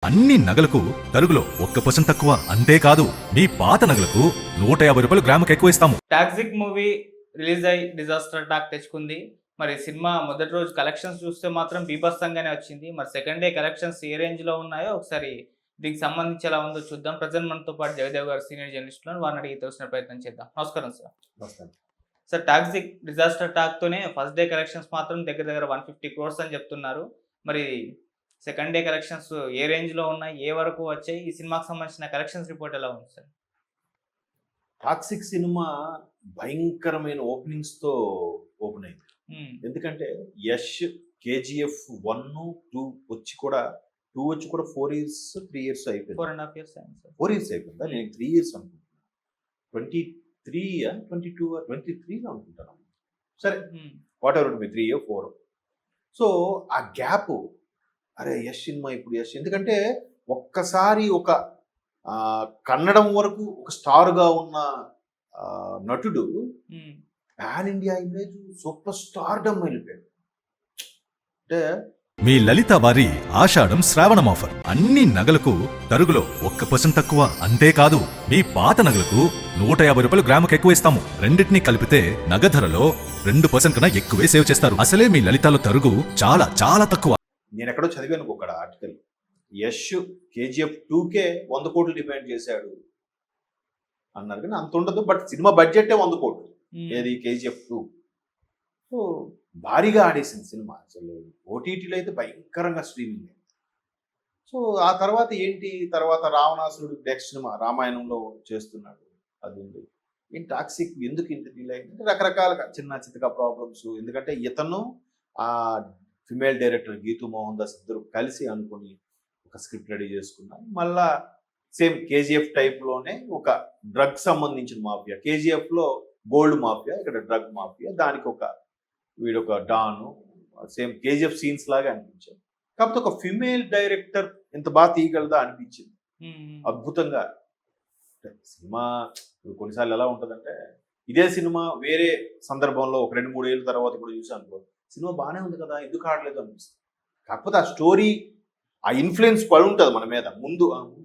అన్ని నగలకు తరుగులో 1% తక్కువ. అంతేకాదు మీ పాత నగలకు 150 రూపాయలు గ్రాముకి ఎక్కువ ఇస్తాము. టాక్సిక్ మూవీ రిలీజ్ అయ్యి డిజాస్టర్ టాక్ తెచ్చుకుంది. మరి సినిమా మొదటి రోజు కలెక్షన్స్ చూస్తే మాత్రం బీభత్సంగానే వచ్చింది. మరి సెకండ్ డే కలెక్షన్స్ ఏ రేంజ్‌లో ఉన్నాయో ఒకసారి దీనికి సంబంధించి ఎలా ఉందో చూద్దాం. ప్రెజెంట్ మనతో పాటు జయదేవ్ గారు సీనియర్ జర్నలిస్ట్ ఉన్నారు. వారిని అడిగి తెలుసుకునే ప్రయత్నం చేద్దాం. నమస్కారం సార్. నమస్కారం. సార్ టాక్సిక్ డిజాస్టర్ టాక్‌తోనే ఫస్ట్ డే కలెక్షన్స్ మాత్రం దగ్గర దగ్గర 150 క్రోర్స్ అని చెప్తున్నారు. మరి సెకండ్ డే కలెక్షన్స్ ఏ రేంజ్‌లో ఉన్నాయి? ఏ వరకు వచ్చాయి? ఈ సినిమాకి సంబంధించిన కలెక్షన్స్ రిపోర్ట్ ఎలా ఉంది సార్? టాక్సిక్ సినిమా భయంకరమైన ఓపెనింగ్స్‌తో ఓపెన్ అయింది. ఎందుకంటే యష్ కేజీఎఫ్ 1, 2 వచ్చి కూడా 4 ఇయర్స్ 3 ఇయర్స్ అయిపోయింది. 4.5 ఇయర్స్ అయింది సార్. 4 ఇయర్స్ అయిపోయిందా? నేను 3 ఇయర్స్ అనుకుంటున్నాను. 23 22 23 అనుకుంటాను. సరే వాట్ ఎవర్ మీ 3 4. సో ఆ గ్యాప్ అరే యష్ సినిమా ఇప్పుడు యష్ ఎందుకంటే ఒక్కసారి ఒక కన్నడం వరకు ఒక స్టార్గా ఉన్న నటుడు pan India image super stardom వెళ్ళిపోయాడు. అంటే మీ లలిత వారి ఆషాఢం శ్రావణం ఆఫర్. అన్ని నగలకు తరుగులో 1% తక్కువ. అంతేకాదు మీ పాత నగలకు 150 రూపాయలు గ్రాముకి ఎక్కువ ఇస్తాము. రెండింటినీ కలిపితే నగ ధరలో 2% కన్నా ఎక్కువే సేవ్ చేస్తారు. అసలే మీ లలితలో తరుగు చాలా చాలా తక్కువ. నేను ఎక్కడో చదివాను ఒక ఆర్టికల్. యష్ కేజీఎఫ్ 2కే 100 కోట్లు డిమాండ్ చేశాడు అన్నారు, కానీ అంత ఉండదు. బట్ సినిమా బడ్జెటే 100 కోట్లు. ఏది కేజీఎఫ్ 2. సో భారీగా ఆడేసింది సినిమా. అసలు ఓటీటీలో అయితే భయంకరంగా స్ట్రీమింగ్. సో ఆ తర్వాత ఏంటి, తర్వాత రావణాసురుడు నెక్స్ట్ సినిమా రామాయణంలో చేస్తున్నాడు. అది ఉంది. ఈ టాక్సిక్ ఎందుకు ఇంత డీల్ అయిందంటే రకరకాలుగా చిన్న చితక ప్రాబ్లమ్స్. ఎందుకంటే ఇతను ఆ ఫిమేల్ డైరెక్టర్ గీతూ మోహన్ దాస్ ఇద్దరు కలిసి అనుకుని ఒక స్క్రిప్ట్ రెడీ చేసుకున్నారు. మళ్ళా సేమ్ కేజీఎఫ్ టైప్లోనే ఒక డ్రగ్ సంబంధించిన మాఫియా. కేజీఎఫ్లో గోల్డ్ మాఫియా, ఇక్కడ డ్రగ్ మాఫియా. దానికి ఒక వీడొక డాను. సేమ్ కేజీఎఫ్ సీన్స్ లాగా అనిపించాయి. కాకపోతే ఒక ఫిమేల్ డైరెక్టర్ ఇంత బాగా తీయగలదా అనిపించింది. అద్భుతంగా సినిమా కొన్నిసార్లు ఎలా ఉంటుందంటే ఇదే సినిమా వేరే సందర్భంలో ఒక 2-3 ఏళ్ళ తర్వాత కూడా చూసాను, సినిమా బాగానే ఉంది కదా, ఎందుకు ఆడలేదు అనిపిస్తుంది. కాకపోతే ఆ స్టోరీ ఆ ఇన్ఫ్లుయెన్స్ పడి ఉంటుంది మన మీద. ముందు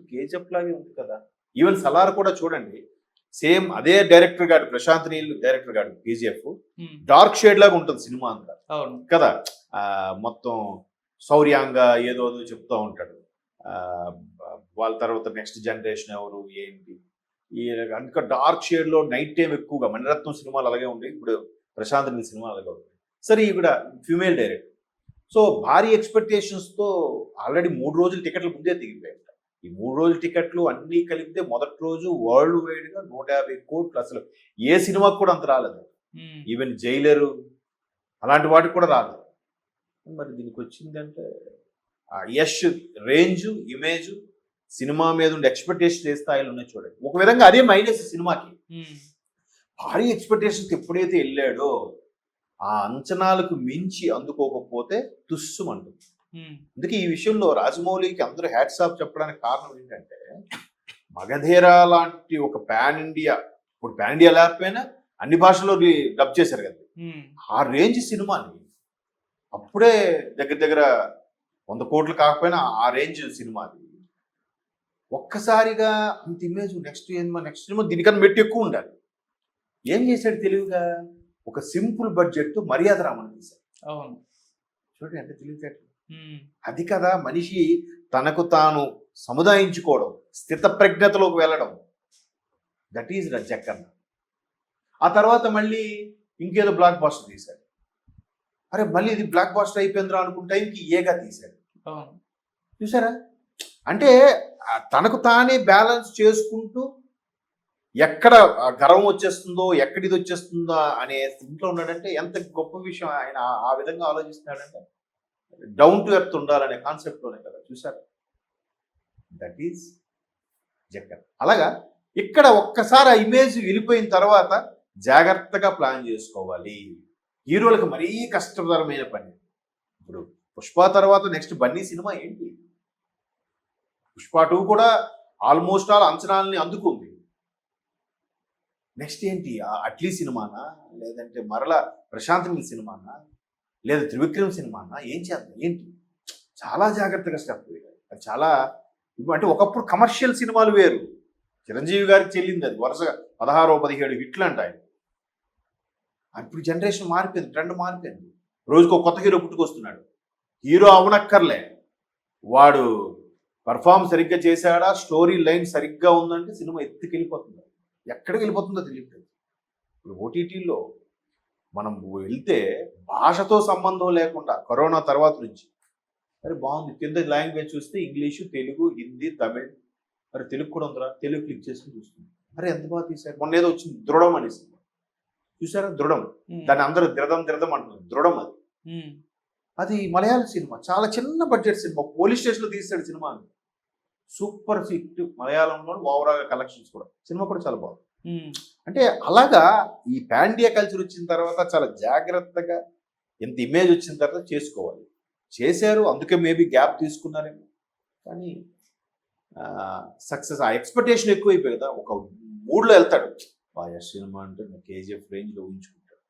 కేజీఎఫ్ లాగే ఉంది కదా. ఈవెన్ సలార్ కూడా చూడండి, సేమ్ అదే డైరెక్టర్ గారు ప్రశాంత్ నీల్ డైరెక్టర్ గారు కేజీఎఫ్ డార్క్ షేడ్ లాగా ఉంటుంది సినిమా అంతా కదా. మొత్తం శౌర్యంగా ఏదో చెప్తూ ఉంటాడు. వాళ్ళ తర్వాత నెక్స్ట్ జనరేషన్ ఎవరు ఏంటి, ఈ ఇంకా డార్క్ షేడ్ లో నైట్ టైం ఎక్కువగా మణిరత్నం సినిమాలు అలాగే ఉంటాయి. ఇప్పుడు ప్రశాంత్ నీల్ సినిమాలు అలాగే ఉంటాయి. సరే ఇక్కడ ఫీమేల్ డైరెక్టర్. సో భారీ ఎక్స్పెక్టేషన్స్తో ఆల్రెడీ 3 రోజులు టికెట్లు ముందే దిగిపోయాయి. ఈ 3 రోజుల టికెట్లు అన్నీ కలిపితే మొదటి రోజు వరల్డ్ వైడ్గా 150 కోట్లు. అసలు ఏ సినిమాకి కూడా అంత రాలేదు. ఈవెన్ జైలరు అలాంటి వాటికి కూడా రాలేదు. మరి దీనికి వచ్చిందంటే యష్ రేంజ్, ఇమేజ్, సినిమా మీద ఉండే ఎక్స్పెక్టేషన్ ఏ స్థాయిలో ఉన్నాయి చూడండి. ఒక విధంగా అదే మైనస్ సినిమాకి. భారీ ఎక్స్పెక్టేషన్కి ఎప్పుడైతే వెళ్ళాడో ఆ అంచనాలకు మించి అందుకోకపోతే తుస్సుమంటుంది. అందుకే ఈ విషయంలో రాజమౌళికి అందరూ హ్యాట్స్ ఆఫ్ చెప్పడానికి కారణం ఏంటంటే మగధీర లాంటి ఒక పాన్ ఇండియా, ఇప్పుడు పాన్ ఇండియా లేకపోయినా అన్ని భాషల్లో డబ్ చేశారు కదా, ఆ రేంజ్ సినిమాని అప్పుడే దగ్గర దగ్గర 100 కోట్లు కాకపోయినా ఆ రేంజ్ సినిమాది ఒక్కసారిగా అంత ఇమేజ్ నెక్స్ట్ సినిమా దీనికన్నా మెట్టు ఎక్కువ ఉండాలి. ఏం చేశాడు తెలివిగా, ఒక సింపుల్ బడ్జెట్ మర్యాద రామని తీశాడు. చూడండి ఎంత తెలివితేటలు. అది కదా మనిషి తనకు తాను సముదాయించుకోవడం, స్థిత ప్రజ్ఞతలోకి వెళ్ళడం. That is Jakkanna. ఆ తర్వాత మళ్ళీ ఇంకేదో బ్లాక్ బాస్టర్ తీశాడు. అరే మళ్ళీ ఇది బ్లాక్ బాస్టర్ అయిపోయిందిరా అనుకుంటే ఇంక ఏగా తీశాడు. చూసారా, అంటే తనకు తానే బ్యాలెన్స్ చేసుకుంటూ ఎక్కడ గర్వం వచ్చేస్తుందో, ఎక్కడ ఇది వచ్చేస్తుందో అనే స్థితిలో ఉన్నాడంటే ఎంత గొప్ప విషయం. ఆయన ఆ విధంగా ఆలోచిస్తున్నాడంటే డౌన్ టు ఎర్త్ ఉండాలనే కాన్సెప్ట్లోనే కదా. చూసారు, దట్ ఈజ్ జక్కన్. అలాగా ఇక్కడ ఒక్కసారి ఆ ఇమేజ్ వెళ్ళిపోయిన తర్వాత జాగ్రత్తగా ప్లాన్ చేసుకోవాలి. హీరోలకు మరీ కష్టతరమైన పని. ఇప్పుడు పుష్ప తర్వాత నెక్స్ట్ బన్నీ సినిమా ఏంటి? పుష్ప 2 కూడా ఆల్మోస్ట్ ఆల్ అంచనాలని అందుకుంది. నెక్స్ట్ ఏంటి, అట్లీ సినిమానా, లేదంటే మరలా ప్రశాంత్ నీల్ సినిమానా, లేదా త్రివిక్రమ్ సినిమానా, ఏం చేద్దాం ఏంటి? చాలా జాగ్రత్తగా స్టెప్ వేయాలి. అది చాలా అంటే ఒకప్పుడు కమర్షియల్ సినిమాలు వేరు. చిరంజీవి గారికి చెల్లింది అది వరుసగా 16-17 హిట్లు అంట ఆయన. ఇప్పుడు జనరేషన్ మారిపోయింది, ట్రెండ్ మారిపోయింది. రోజుకు ఒక కొత్త హీరో పుట్టుకొస్తున్నాడు. హీరో అవనక్కర్లే, వాడు పర్ఫార్మ్ సరిగ్గా చేశాడా, స్టోరీ లైన్ సరిగ్గా ఉందంటే సినిమా ఎత్తుకెళ్ళిపోతుంది. ఎక్కడికి వెళ్ళిపోతుందో తెలియట్లేదు. ఇప్పుడు ఓటీటీలో మనం వెళ్తే భాషతో సంబంధం లేకుండా కరోనా తర్వాత నుంచి అరే బాగుంది, కింద లాంగ్వేజ్ చూస్తే ఇంగ్లీషు, తెలుగు, హిందీ, తమిళ్, మరి తెలుగు కూడా ఉందిరా, తెలుగు క్లిక్ చేసుకుని చూస్తుంది. అరే ఎంత బాగా తీశారు. మొన్న ఏదో వచ్చింది దృఢం అని సినిమా చూసారా, దృఢం. దాన్ని అందరూ దిరదం అంటున్నారు, దృఢం అది. అది మలయాళ సినిమా, చాలా చిన్న బడ్జెట్ సినిమా, పోలీస్ స్టేషన్లో తీసాడు సినిమా. సూపర్ హిట్ మలయాళంలో, ఓవరాల్ కలెక్షన్స్ కూడా. సినిమా కూడా చాలా బాగుంది. అంటే అలాగా ఈ పాండియా కల్చర్ వచ్చిన తర్వాత చాలా జాగ్రత్తగా ఎంత ఇమేజ్ వచ్చిన తర్వాత చేసుకోవాలి. చేశారు, అందుకే మేబీ గ్యాప్ తీసుకున్నారేమో. కానీ సక్సెస్, ఆ ఎక్స్పెక్టేషన్ ఎక్కువైపోయి కదా, ఒక మూడ్లో వెళ్తాడు. యశ్ సినిమా అంటే కేజీఎఫ్ రేంజ్లో ఊహించుకుంటాడు.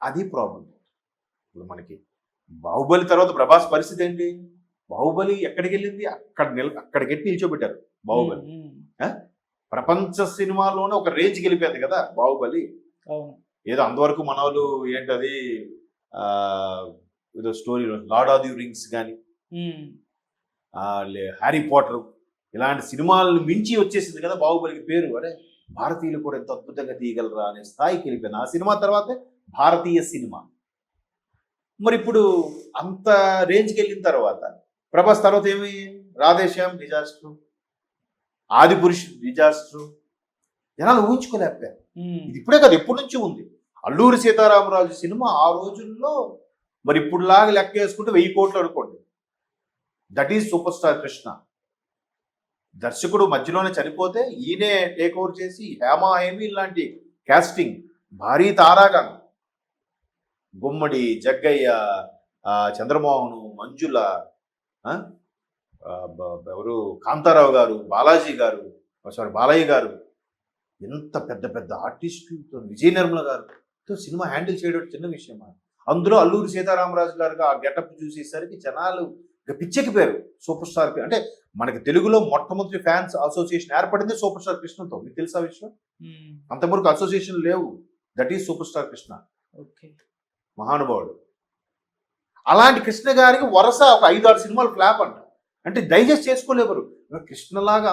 అది ప్రాబ్లం. ఇప్పుడు మనకి బాహుబలి తర్వాత ప్రభాస్ పరిస్థితి ఏంటి? బాహుబలి ఎక్కడికి వెళ్ళింది? అక్కడికి నిల్చోబెట్టారు బాహుబలి. ప్రపంచ సినిమాలోనే ఒక రేంజ్కి వెళ్ళిపోయింది కదా బాహుబలి. ఏదో అంతవరకు మన వాళ్ళు ఏంటది ఏదో story, lord of the rings కానీ, హ్యారీ పాటర్, ఇలాంటి సినిమాలను మించి వచ్చేసింది కదా బాహుబలికి పేరు. అరే భారతీయులు కూడా ఎంత అద్భుతంగా తీయగలరా అనే స్థాయికి వెళ్ళిపోయింది. ఆ సినిమా తర్వాతే భారతీయ సినిమా. మరి ఇప్పుడు అంత రేంజ్కి వెళ్ళిన తర్వాత ప్రభాస్ తర్వాత ఏమి, రాధేశ్యామ్ డిజాస్టర్, ఆదిపురుష్ డిజాస్టర్, జనాలు ఊహించుకోలేకపోయారు. ఇది ఇప్పుడే కదా, ఎప్పటి నుంచి ఉంది. అల్లూరి సీతారామరాజు సినిమా ఆ రోజుల్లో మరి ఇప్పుడులాగా లెక్క వేసుకుంటే 1000 కోట్లు అనుకోండి. That is super star Krishna. దర్శకుడు మధ్యలోనే చనిపోతే ఈయనే టేక్ ఓవర్ చేసి హేమా హేమి లాంటి కాస్టింగ్, భారీ తారాగణం, గుమ్మడి, జగ్గయ్య, చంద్రమోహను, మంజుల, ఎవరు కాంతారావు గారు, బాలాజీ గారు, బాలయ్య గారు, ఎంత పెద్ద పెద్ద ఆర్టిస్టులతో, విజయ నిర్మల గారుతో సినిమా హ్యాండిల్ చేయడం చిన్న విషయమా? అందులో అల్లూరి సీతారామరాజు గారు ఆ గెటప్ చూసేసరికి జనాలు పిచ్చెక్కిపోయారు. సూపర్ స్టార్ అంటే మనకి తెలుగులో మొట్టమొదటి ఫ్యాన్స్ అసోసియేషన్ ఏర్పడింది సూపర్ స్టార్ కృష్ణతో. మీకు తెలుసా విషయం? అంతవరకు అసోసియేషన్ లేవు. That is super star Krishna. మహానుభావుడు. అలాంటి కృష్ణ గారికి వరుస ఒక 5-6 సినిమాలు ఫ్లాప్ అంట. అంటే డైజెస్ట్ చేసుకోలేవరు. కృష్ణలాగా,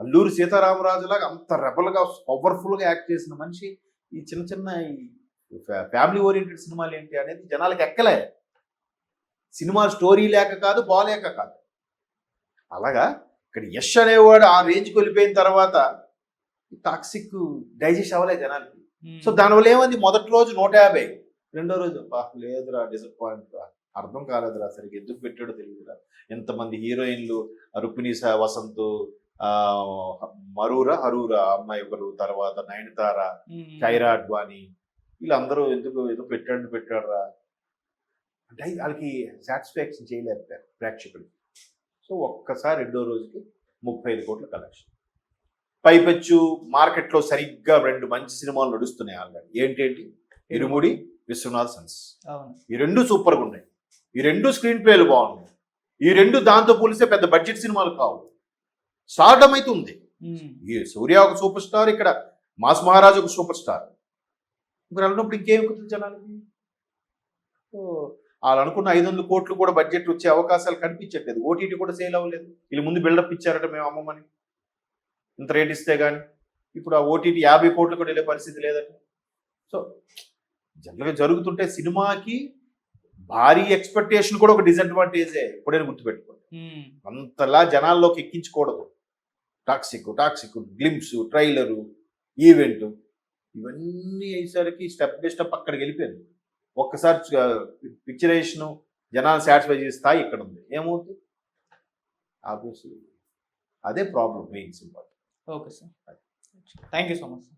అల్లూరి సీతారామరాజు లాగా అంత రెబల్గా పవర్ఫుల్గా యాక్ట్ చేసిన మనిషి ఈ చిన్న చిన్న ఫ్యామిలీ ఓరియంటెడ్ సినిమాలు ఏంటి అనేది జనాలకు ఎక్కలే. సినిమా స్టోరీ లేక కాదు, బాలేక కాదు. అలాగా ఇక్కడ యష్ అనేవాడు ఆ రేంజ్కి వెళ్ళిపోయిన తర్వాత టాక్సిక్ డైజెస్ట్ అవ్వలే జనాలకి. సో దానివల్ల ఏమైంది, మొదటి రోజు 150, రెండో రోజు లేదురా, డిసప్పాయింట్ రా, అర్థం కాలేదురా, సరిగ్గా ఎందుకు పెట్టాడో తెలియదురా. ఎంతమంది హీరోయిన్లు, రుక్మిణి వసంత్, హరూరా అమ్మాయి ఒకరు, తర్వాత నయనతార, కైరా అడ్వాణి, వీళ్ళందరూ ఎందుకు ఏదో పెట్టాడు రా అంటే వాళ్ళకి సాటిస్ఫాక్షన్ చేయలేకపోయారు ప్రేక్షకులు. సో ఒక్కసారి రెండో రోజుకి 35 కోట్ల కలెక్షన్. పైపెచ్చు మార్కెట్లో సరిగ్గా 2 మంచి సినిమాలు నడుస్తున్నాయి ఆల్రెడీ. ఏంటేంటి? ఇరుముడి, విశ్వనాథ్ సన్స్. ఈ 2 సూపర్గా ఉన్నాయి. ఈ 2 స్క్రీన్ ప్లేలు బాగున్నాయి. ఈ 2 దాంతో పోలిస్తే పెద్ద బడ్జెట్ సినిమాలు కావు. స్టార్డమ్ అయితే ఉంది. ఈ సూర్య ఒక సూపర్ స్టార్, ఇక్కడ మాస్ మహారాజ్ ఒక సూపర్ స్టార్. ఇప్పుడు అన్నప్పుడు ఇంకేం కుదురు జనాలకి? సో వాళ్ళు అనుకున్న 500 కోట్లు కూడా బడ్జెట్ వచ్చే అవకాశాలు కనిపించట్లేదు. ఓటీటీ కూడా సేల్ అవ్వలేదు. వీళ్ళు ముందు బిల్డప్ ఇచ్చారట, మేము అమ్మమని ఇంత రేట్ ఇస్తే కానీ. ఇప్పుడు ఆ ఓటీటీ 50 కోట్లు కూడా వెళ్ళే పరిస్థితి లేదట. సో జనరల్గా జరుగుతుంటే సినిమాకి భారీ ఎక్స్పెక్టేషన్ కూడా ఒక డిసడ్వాంటేజే. ఎప్పుడైనా గుర్తుపెట్టుకోండి. అంతలా జనాల్లోకి ఎక్కించకూడదు. టాక్సిక్ గ్లింప్స్, ట్రైలరు, ఈవెంట్, ఇవన్నీ అయ్యేసరికి స్టెప్ బై స్టెప్ అక్కడికి వెళ్ళిపోయింది. ఒక్కసారి పిక్చరైజేషన్ జనాలు సాటిస్ఫై చేసే స్థాయి ఇక్కడ ఉంది. ఏమవుతుంది? ఆబ్వియస్లీ అదే problem main cinema. Okay sir, thank you so much.